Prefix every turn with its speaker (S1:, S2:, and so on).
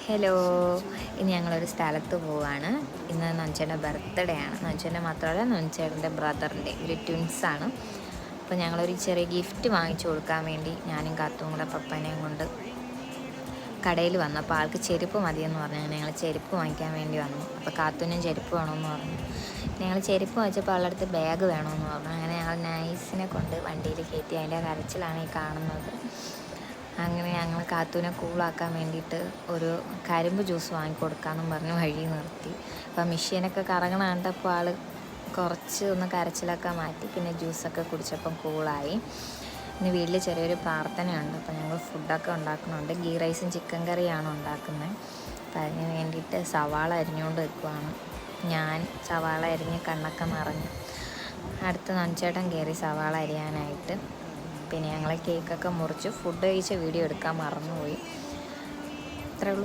S1: Hello, ഇന്ന് ഞങ്ങളൊരു സ്ഥലത്ത് പോവാണ്. ഇന്ന് നൊഞ്ചേൻ്റെ ബർത്ത്ഡേ ആണ്. നൊഞ്ചേൻ്റെ മാത്രമല്ല, നൊഞ്ചേട്ടൻ്റെ ബ്രദറിൻ്റെ ഒരു ട്വിൻസാണ്. അപ്പോൾ ഞങ്ങളൊരു ചെറിയ ഗിഫ്റ്റ് വാങ്ങിച്ചു കൊടുക്കാൻ വേണ്ടി ഞാനും കാത്തും കൂടെ പപ്പനെയും കൊണ്ട് കടയിൽ വന്നു. അപ്പോൾ ആൾക്ക് ചെരുപ്പ് മതിയെന്ന് പറഞ്ഞു. അങ്ങനെ ഞങ്ങൾ ചെരുപ്പ് വാങ്ങിക്കാൻ വേണ്ടി വന്നു. അപ്പോൾ കാത്തുവിനും ചെരുപ്പ് വേണമെന്ന് പറഞ്ഞു. ഞങ്ങൾ ചെരുപ്പ് വാങ്ങിച്ചപ്പോൾ ആളുടെ അടുത്ത് ബാഗ് വേണമെന്ന് പറഞ്ഞു. അങ്ങനെ ഞങ്ങൾ നൈസിനെ കൊണ്ട് വണ്ടിയിൽ കയറ്റി. അതിൻ്റെ കരച്ചിലാണ് ഈ കാണുന്നത്. അങ്ങനെ ഞങ്ങൾ കാത്തുവിനെ കൂളാക്കാൻ വേണ്ടിയിട്ട് ഒരു കരിമ്പ് ജ്യൂസ് വാങ്ങിക്കൊടുക്കാമെന്നും പറഞ്ഞ് വഴി നിർത്തി. അപ്പോൾ മെഷീനൊക്കെ കറങ്ങണ കണ്ടപ്പോൾ ആൾ കുറച്ച് ഒന്ന് കരച്ചിലൊക്കെ മാറ്റി. പിന്നെ ജ്യൂസൊക്കെ കുടിച്ചപ്പം കൂളായി. ഇന്ന് വീട്ടിൽ ചെറിയൊരു പ്രാർത്ഥനയുണ്ട്. അപ്പോൾ ഞങ്ങൾ ഫുഡൊക്കെ ഉണ്ടാക്കുന്നുണ്ട്. ഗീ റൈസും ചിക്കൻ കറിയാണ് ഉണ്ടാക്കുന്നത്. അപ്പോൾ അതിന് വേണ്ടിയിട്ട് സവാള അരിഞ്ഞുകൊണ്ട് വെക്കുവാണ്. ഞാൻ സവാള അരിഞ്ഞ് കണ്ണൊക്കെ നിറഞ്ഞു. അടുത്ത നൊഞ്ചേട്ടൻ കയറി സവാള അരിയാനായിട്ട്. പിന്നെ ഞങ്ങൾ കേക്കൊക്കെ മുറിച്ച് ഫുഡ് കഴിച്ച വീഡിയോ എടുക്കാൻ മറന്നുപോയി. അത്രേ ഉള്ളൂ.